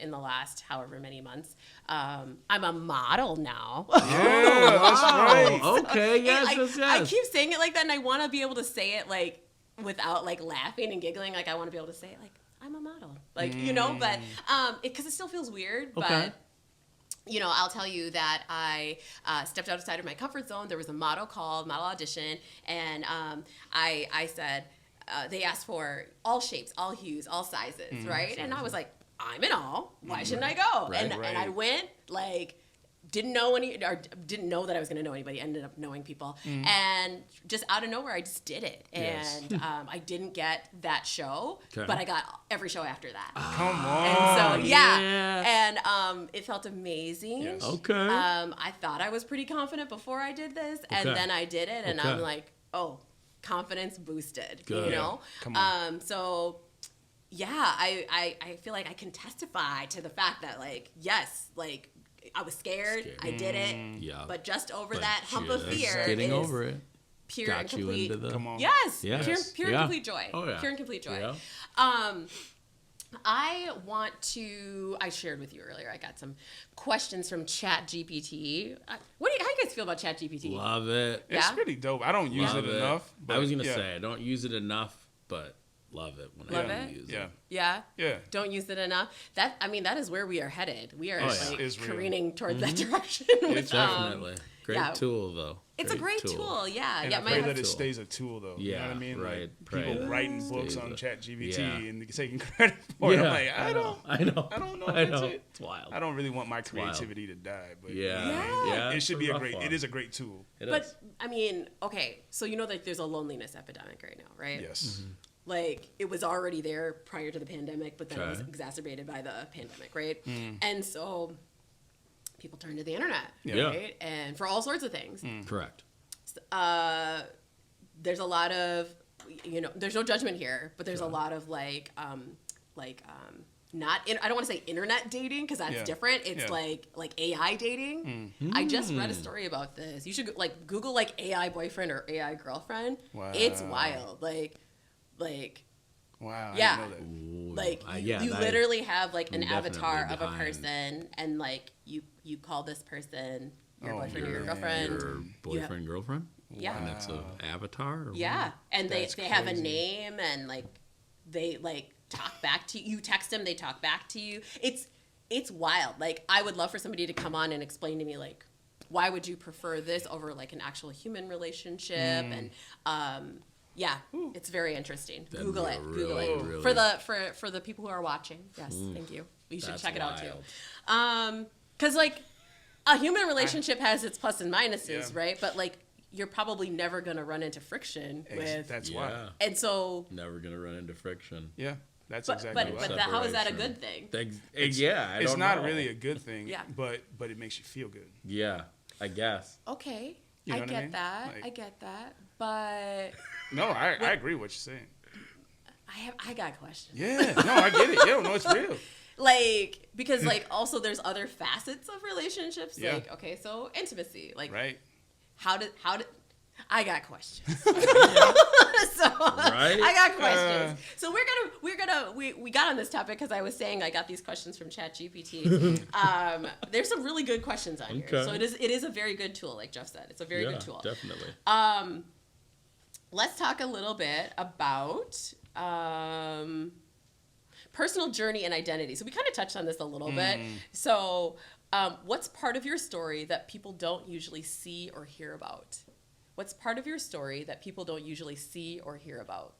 In the last however many months. I'm a model now. Yeah, that's right. Okay, yes. I keep saying it like that, and I want to be able to say it like without like laughing and giggling. Like I want to be able to say it like I'm a model, like you know. But because it still feels weird. But you know, I'll tell you that I stepped outside of my comfort zone. There was a model audition, and I said they asked for all shapes, all hues, all sizes, right? And I was like, I'm in all. Why shouldn't I go? And I went like didn't know that I was going to know anybody. Ended up knowing people, and just out of nowhere, I just did it. And I didn't get that show, but I got every show after that. Come on. And so and it felt amazing. Yes. Okay. I thought I was pretty confident before I did this, and then I did it, and I'm like, oh, confidence boosted. Good. You know. Come on. So. Yeah, I feel like I can testify to the fact that, like, yes, like, I was scared. I did it. Yeah. But just over that hump of fear. Getting over it. Pure Got and complete. you into the... Come on. Yes. Yes. Pure and complete joy. Oh, yeah. Pure and complete joy. Yeah. I want to... I shared with you earlier. I got some questions from ChatGPT. How do you guys feel about ChatGPT? Love it. It's pretty dope. I don't use it enough. But I was going to say, I don't use it enough, but... Love it when I use it. Yeah. Don't use it enough. That is where we are headed. We are careening towards that direction. It's definitely great tool though. It's a great tool. Yeah. And I pray that it stays a tool though. You know what I mean? Right. Like people writing books on ChatGPT and taking credit for it. I'm like, I don't know. It's wild. I don't really want my creativity to die, but it should be it is a great tool. But I mean, okay, so you know that there's a loneliness epidemic right now, right? Yes. Like, it was already there prior to the pandemic, but then it was exacerbated by the pandemic, right? And so people turn to the internet, right? And for all sorts of things. Correct. There's a lot of, you know, there's no judgment here, but there's a lot of like not, I don't want to say internet dating because that's different. It's like AI dating. I just read a story about this. You should like Google like AI boyfriend or AI girlfriend. Wow. It's wild. Like wow, yeah, I didn't know that. like you literally have like an avatar of a person, and like you call this person your boyfriend or your girlfriend. Your boyfriend, girlfriend. Yeah, and it's an avatar. Or and they have a name, and like they like talk back to you. You text them, they talk back to you. It's wild. Like I would love for somebody to come on and explain to me like, why would you prefer this over like an actual human relationship and it's very interesting. Google it. Really. For the people who are watching. Yes, thank you. You should check it out too. Cause like a human relationship has its plus and minuses, Yeah. right? But like, you're probably never gonna run into friction with. That's why. And so. Never gonna run into friction. Yeah, that's But exactly why. how is that a good thing? It's don't not know. really a good thing. Yeah. But it makes you feel good. Yeah, I guess. Okay, You know I what I get mean? that. Like- I get that. But No, I agree with what you're saying. I got questions. Yeah, no, I get it. Yeah, no, it's real. Like, because like also there's other facets of relationships. Yeah. Like, okay, so intimacy. Like, Right. how did I got questions. So Right? I got questions. So we got on this topic because I was saying I got these questions from ChatGPT. There's some really good questions on here. Okay. So it is a very good tool, like Jeff said. It's a very good tool. Definitely. Let's talk a little bit about personal journey and identity. So we kind of touched on this a little bit. So what's part of your story that people don't usually see or hear about? What's part of your story that people don't usually see or hear about?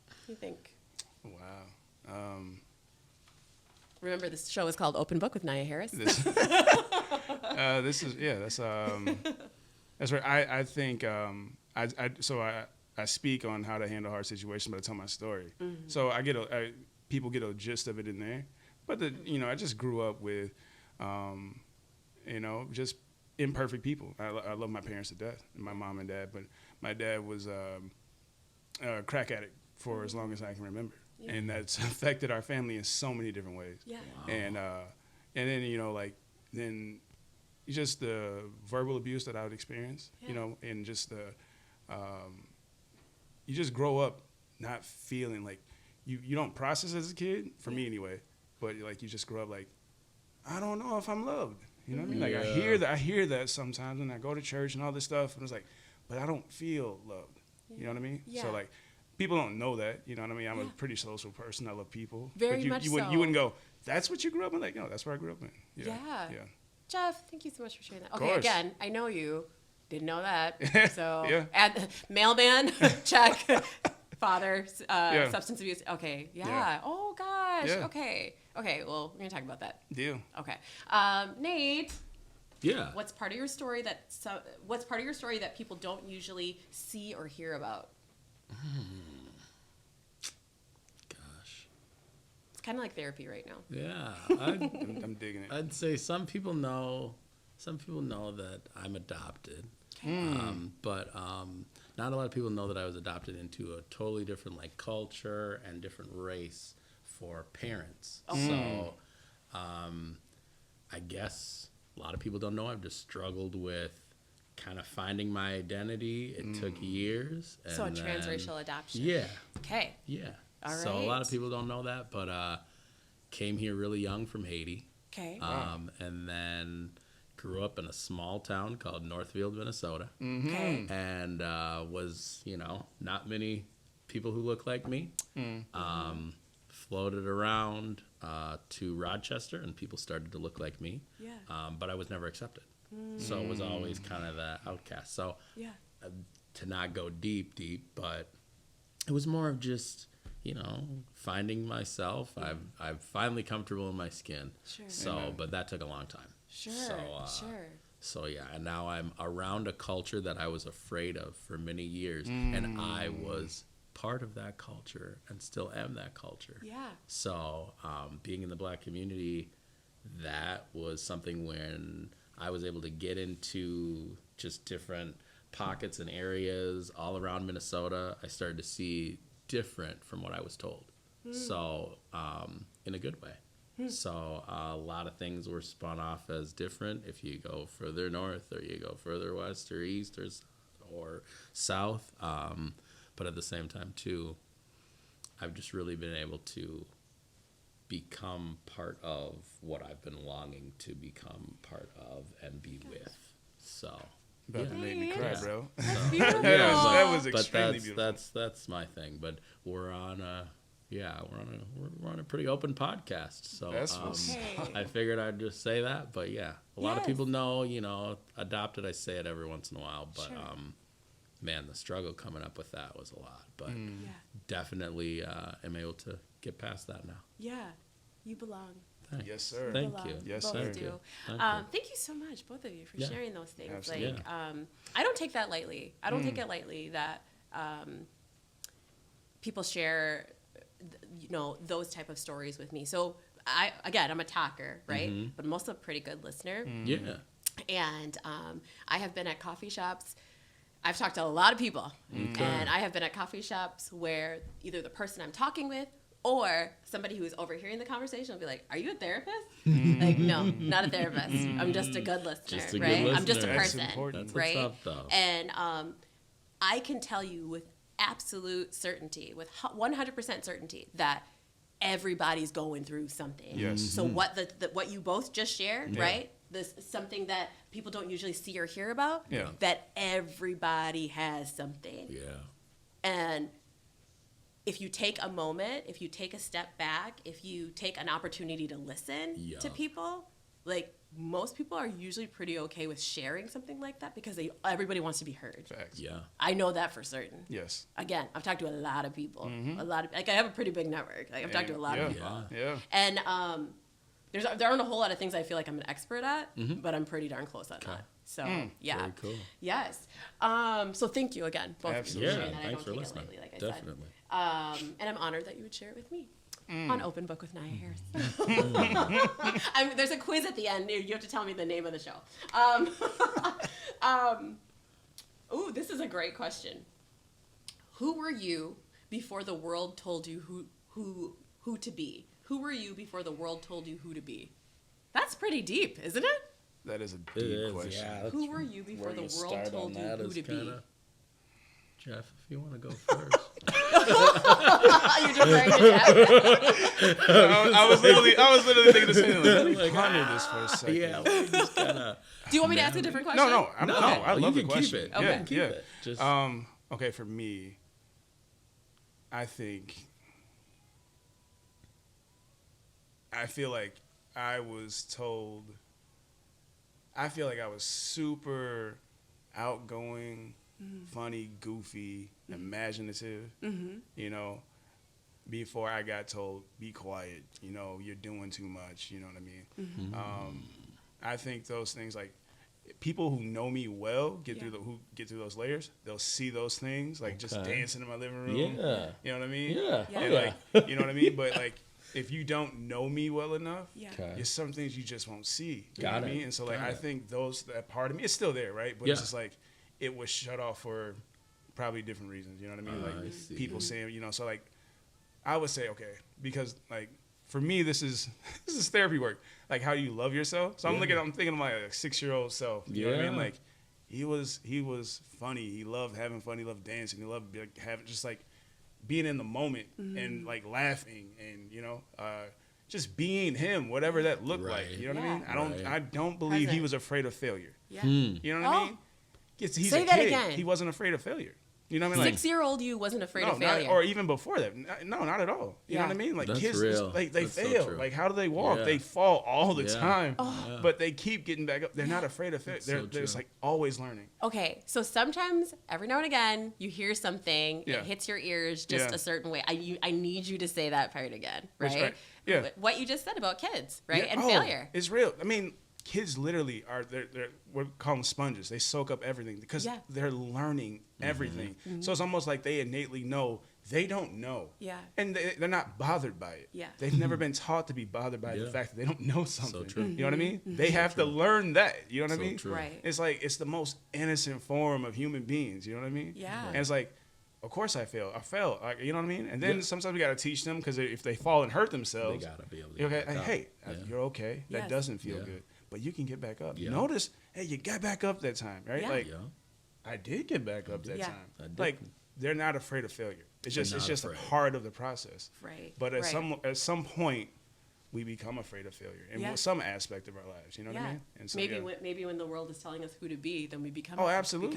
What do you think? Wow. Remember, this show is called Open Book with Nyia Harris. This is that's right. I think I speak on how to handle hard situations, but I tell my story. So people get a gist of it in there. But I just grew up with, just imperfect people. I love my parents to death, my mom and dad. But my dad was a crack addict for as long as I can remember, and that's affected our family in so many different ways. Yeah. Wow. And then just the verbal abuse that I would experience, and just the you just grow up not feeling like you don't process as a kid, for me anyway, but like you just grow up like, I don't know if I'm loved. You know what I mean? Like I hear that sometimes when I go to church and all this stuff, and it's like, but I don't feel loved. You know what I mean? Yeah. So like people don't know that. You know what I mean? I'm a pretty social person. I love people. Very but you, much you so. You wouldn't go, that's what you grew up in? Like, no, that's where I grew up in. Yeah. Jeff, thank you so much for sharing that. Okay, course. again, I know you. Didn't know that. So, Yeah. Mailman, check. Father, Yeah. substance abuse. Okay, yeah. Yeah. Oh, gosh. Yeah. Okay, well, we're going to talk about that. Deal. Okay. Nate, Yeah. what's part of your story that people don't usually see or hear about? Gosh. It's kind of like therapy right now. Yeah. I'm digging it. I'd say some people know that I'm adopted. But not a lot of people know that I was adopted into a totally different culture and different race for parents. So I guess a lot of people don't know I've just struggled with kind of finding my identity. It took years. And So a then- transracial adoption. Yeah. Okay. Yeah. All So a lot right. of people don't know that, but came here really young from Haiti. Okay. And then grew up in a small town called Northfield, Minnesota. Okay. And was, not many people who look like me. Floated around to Rochester, and people started to look like me. Yeah. But I was never accepted. So it was always kind of that outcast. So Yeah. to not go deep, but it was more of just, finding myself. I'm finally comfortable in my skin. Sure. So, but that took a long time. Sure. So, So yeah, and now I'm around a culture that I was afraid of for many years, and I was part of that culture and still am that culture. Yeah. So being in the Black community, that was something when I was able to get into just different pockets and areas all around Minnesota. I started to see different from what I was told. So in a good way. So a lot of things were spun off as different if you go further north or you go further west or east or south. But at the same time, too, I've just really been able to become part of what I've been longing to become part of and be with. So. About to make me cry, bro. That's beautiful. That was But extremely beautiful. that's my thing. But we're on we're on a pretty open podcast. So That's what's Okay. I figured I'd just say that. But yeah, a lot of Yes. people know, adopted. I say it every once in a while, but Sure. man, the struggle coming up with that was a lot. But Yeah. definitely am able to get past that now. Yeah. You belong. Thanks. Yes, sir. Thank Good you. luck. Yes, both sir. do. Thank you. Thank you so much, both of you, for Yeah. sharing those things. Absolutely. Like, I don't take that lightly. I don't take it lightly that people share, those type of stories with me. So I'm a talker, right? But I'm also a pretty good listener. Yeah. And I have been at coffee shops. I've talked to a lot of people, and I have been at coffee shops where either the person I'm talking with or somebody who is overhearing the conversation will be like, "Are you a therapist?" Like, no, not a therapist. I'm just a good listener, Just a good right? I'm just a listener. That's person, important. That's right? what's up, though. And I can tell you with absolute certainty, with 100% certainty, that everybody's going through something. Yes. So what you both just shared, right? This is something that people don't usually see or hear about. Yeah. That everybody has something. Yeah. And if you take a moment, if you take a step back, if you take an opportunity to listen Yeah. to people, like most people are usually pretty okay with sharing something like that because everybody wants to be heard. Facts. Yeah. I know that for certain. Yes. Again, I've talked to a lot of people. I have a pretty big network. Like I've talked to a lot of people. Yeah. And there aren't a whole lot of things I feel like I'm an expert at, but I'm pretty darn close at that. So yeah, Very cool. yes. So thank you again, both Absolutely. of you. Yeah. for sharing that. I Thanks don't for take it listening. lightly, like I Definitely. said. And I'm honored that you would share it with me on Open Book with Nyia Harris. There's a quiz at the end. You have to tell me the name of the show. Ooh, this is a great question. Who were you before the world told you who to be? Who were you before the world told you who to be? That's pretty deep, isn't it? That is a It deep is, question. yeah. Who were you before Where the you world start told on you that who is to be? kinda- Jeff, if you want to go first. You're deferring to Jeff? I was literally thinking the same thing. Let me ponder this for a second. Yeah, we just kinda. Do you want me to ask a different question? No, I you love the can question. keep it. Okay. Yeah, Keep yeah. it. Just Okay, for me, I feel like I was super outgoing, funny, goofy, imaginative, before I got told, be quiet, you're doing too much, you know what I mean? I think those things, like, people who know me well get through those layers. They'll see those things, like just dancing in my living room. Yeah. You know what I mean? Yeah. And like, you know what I mean? But like, if you don't know me well enough, Okay. there's some things you just won't see. You know Got what I it. mean? And so like, Got I it. think that part of me is still there, right? But it's just like, it was shut off for probably different reasons. You know what I mean? I Like see. people saying, so like, I would say, okay, because like, for me, this is therapy work. Like, how you love yourself. So I'm thinking of my 6-year-old self. You know what I mean? Yeah. Like, he was funny. He loved having fun. He loved dancing. He loved like, having just like being in the moment and like laughing and just being him, whatever that looked Right. like. You know what I mean? Right. I don't believe he Present. was afraid of failure. Yeah. You know what I Oh. mean? He's Say a that kid. again. He wasn't afraid of failure. You know what I mean? Like, 6-year-old you wasn't afraid no, of failure. or even before that. No, not at all. You know Yeah. what I mean? Like That's kids, real. like they That's so fail. true. Like how do they walk? Yeah. They fall all the Yeah. time, Yeah. but they keep getting back up. They're not afraid of failure. That's so They're just true. like always learning. Okay, so sometimes, every now and again, you hear something, Yeah. it hits your ears just Yeah. a certain way. I need you to say that part again, right? Which part? Yeah. What you just said about kids, right? Yeah. And Oh, failure. It's real. I mean, kids literally are we call them sponges. They soak up everything because Yeah. they're learning everything. Mm-hmm. So it's almost like they innately know they don't know. Yeah. And they're not bothered by it. Yeah. They've never been taught to be bothered by the Yeah. fact that they don't know something. true. You know what I mean? Mm-hmm. They have to learn that. You know what I So mean? true. Right. It's like it's the most innocent form of human beings. You know what I mean? Yeah. And it's like, of course I fail. I fell. Like, you know what I mean? And then Yeah. sometimes we got to teach them because if they fall and hurt They themselves, gotta be able to. you're get okay. back up. Hey, Yeah. you're okay. That Yes. doesn't feel Yeah. good, but you can get back up. Yeah. Notice, hey, you got back up that time, right? Yeah. Like Yeah. I did get back up that Yeah. time. I did. Like they're not afraid of failure. It's They're just not a afraid. part of the process. Right. But at right. some point, we become afraid of failure in Yeah. some aspect of our lives. You know what I Yeah. mean? And so, maybe yeah. maybe when the world is telling us who to be, then we become Absolutely.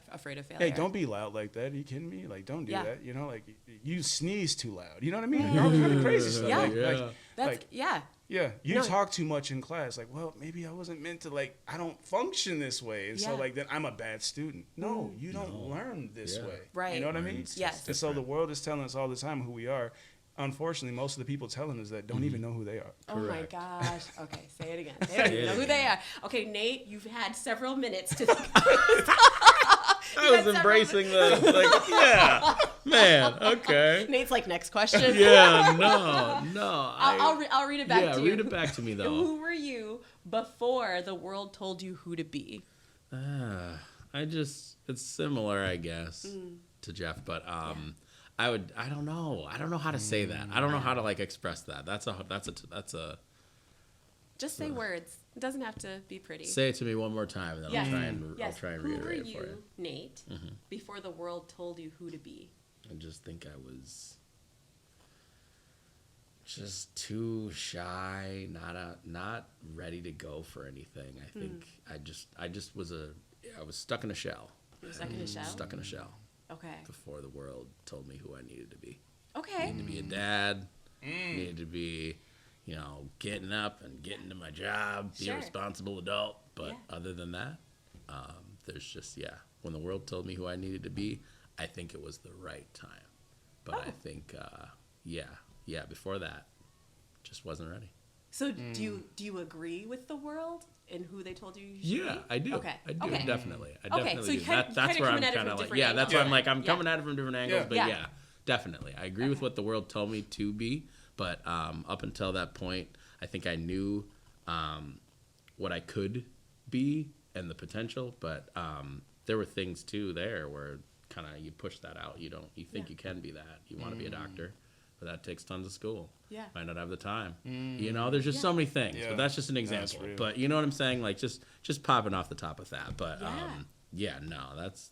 afraid of failure. Hey, don't be loud like that. Are you kidding me? Like, don't do Yeah. that. Like you sneeze too loud. You know what I mean? You're all kind of crazy stuff. Yeah. Like, That's yeah. yeah, you No. talk too much in class. Like, well, maybe I wasn't meant to. Like, I don't function this way, and so Yeah. like then I'm a bad student. No, you don't learn this Yeah. way. Right. You know what I mean? It's Yes. And so the world is telling us all the time who we are, unfortunately, most of the people telling us that don't even know who they are. Oh my Correct. gosh. Okay, say it again. They don't even know who they are. Okay, Nate, you've had several minutes to I was embracing the man. Okay. Nate's like, next question. Yeah, no. I'll read it back to you. Yeah, read it back to me though. Who were you before the world told you who to be? It's similar, I guess, to Jeff, but I don't know how to say that. I don't know how to like express that. That's a. Just say words. It doesn't have to be pretty. Say it to me one more time, and then Yes. I'll try and reiterate it Who for were you. you, Nate, before the world told you who to be? I just think I was just too shy, not ready to go for anything. I think I was stuck in a shell. You were stuck in a shell? Stuck in a shell Okay. before the world told me who I needed to be. Okay. Needed to be a dad. Needed to be, getting up and getting to my job, be Sure. a responsible adult. But Yeah. other than that, there's just, when the world told me who I needed to be, I think it was the right time. But I think, before that, just wasn't ready. So do you agree with the world and who they told you should Yeah, be? I do. Okay. I do, Okay. definitely. I Okay, definitely so you do. kinda That's where I'm coming at it kind from of like, different that's angles. why I'm like, I'm Yeah. coming at it from different angles, Yeah. but Yeah. definitely. I agree with what the world told me to be, but up until that point, I think I knew what I could be and the potential, but there were things too there where kind of you push that out. You think you can be that. You want to be a doctor, but that takes tons of school. Yeah. Might not have the time. There's just so many things, Yeah. but that's just an That's example. real. But you know what I'm saying? Like just popping off the top of that. But Yeah.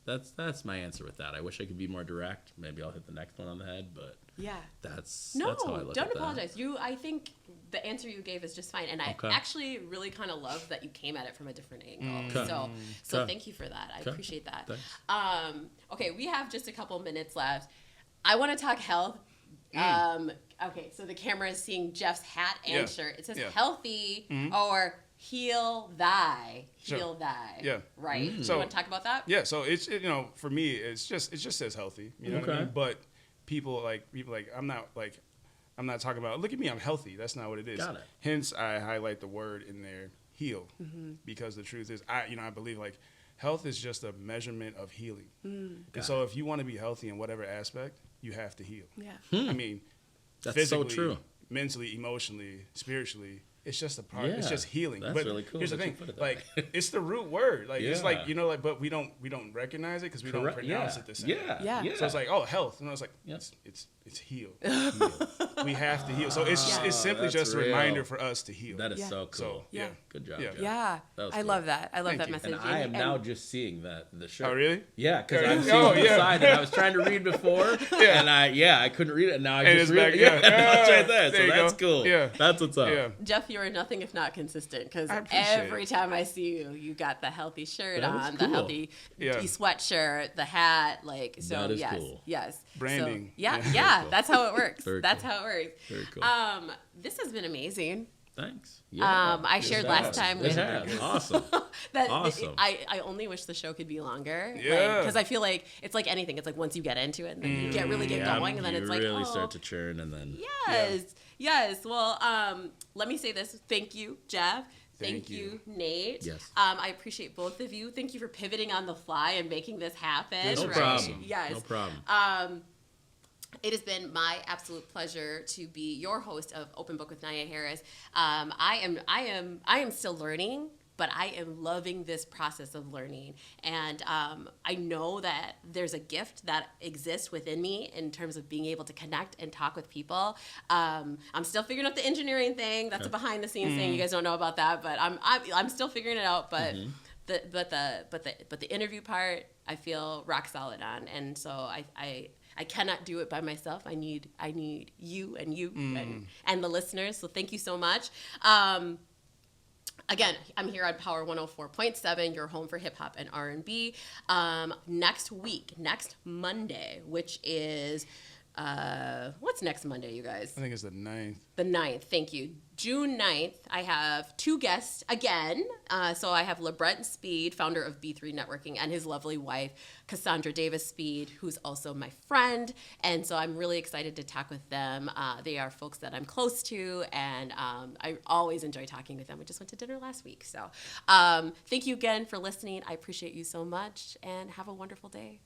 that's my answer with that. I wish I could be more direct. Maybe I'll hit the next one on the head, but Yeah. that's No, how I look don't at that. apologize. I think the answer you gave is just fine, and I Okay. actually really kind of love that you came at it from a different angle. Okay. So Okay. thank you for that. I Okay. appreciate that. Thanks. Okay, we have just a couple minutes left. I want to talk health. Okay, so the camera is seeing Jeff's hat and Yeah. shirt. It says Yeah. healthy or heal thy. Sure. Heal thy. Yeah. Right. So So- you want to talk about that? Yeah, so it's for me it just says healthy, you know what I Okay. mean? But people like I'm not talking about look at me, I'm healthy. That's not what it is. Got it. Hence I highlight the word in there, heal. Because the truth is I believe like health is just a measurement of healing. And so if you want to be healthy in whatever aspect, you have to heal. Yeah. I mean, That's physically, so true. mentally, emotionally, spiritually, it's just a part. It's Yeah, just healing. that's But really cool here's the that you thing, put it that like way. it's the root word. Like it's like Yeah. but we don't recognize it because we don't Correct. pronounce Yeah. it the same. Yeah. So it's like, oh, health, and I was like, Yep. it's heal. We have to heal. So it's simply that's just a real. reminder for us to heal. That is Yeah. so cool. So yeah. Good job. Yeah. Jeff. Yeah. That was I cool. love that. I love Thank that you. message. And I am now just seeing the shirt. Oh really? Yeah, because Very I'm cool. seeing Oh, the yeah. side that I was trying to read before, and I couldn't read it, and now I And just it's read back, it. yeah. That's right there. There So you that's go. cool. Yeah. That's what's up. Yeah. Jeff, you are nothing if not consistent because I appreciate every it. time I see you, you got the healthy shirt That is on, the cool. healthy Yeah. sweatshirt, the hat, like so. That is yes, cool. yes. Branding. So, yeah, Yeah. yeah. cool. That's how it works. Very That's cool. how it works. Very cool. This has been amazing. Thanks. I It shared has. last time It with- has. Awesome. That Awesome. I only wish the show could be longer. Yeah. Because I feel like it's like anything. It's like once you get into it, and then you get really get Yeah, going, and then you it's like really oh, start to churn, and then Yes. Well, let me say this. Thank you, Jeff. Thank Thank you, you. Nate. Yes. I appreciate both of you. Thank you for pivoting on the fly and making this happen. no right? problem. Yes. No problem. It has been my absolute pleasure to be your host of Open Book with Nyia Harris. I am still learning, but I am loving this process of learning. And I know that there's a gift that exists within me in terms of being able to connect and talk with people. I'm still figuring out the engineering thing. That's a behind the scenes thing. You guys don't know about that, but I'm still figuring it out. But the interview part, I feel rock solid on. And so I cannot do it by myself. I need you and you and the listeners. So thank you so much. Again, I'm here on Power 104.7, your home for hip hop and R&B. Next week, next Monday, which is What's next Monday, you guys? I think it's the 9th. The 9th, thank you. June 9th, I have 2 guests again. So I have LeBrent Speed, founder of B3 Networking, and his lovely wife, Cassandra Davis Speed, who's also my friend. And so I'm really excited to talk with them. They are folks that I'm close to, and I always enjoy talking with them. We just went to dinner last week. So thank you again for listening. I appreciate you so much, and have a wonderful day.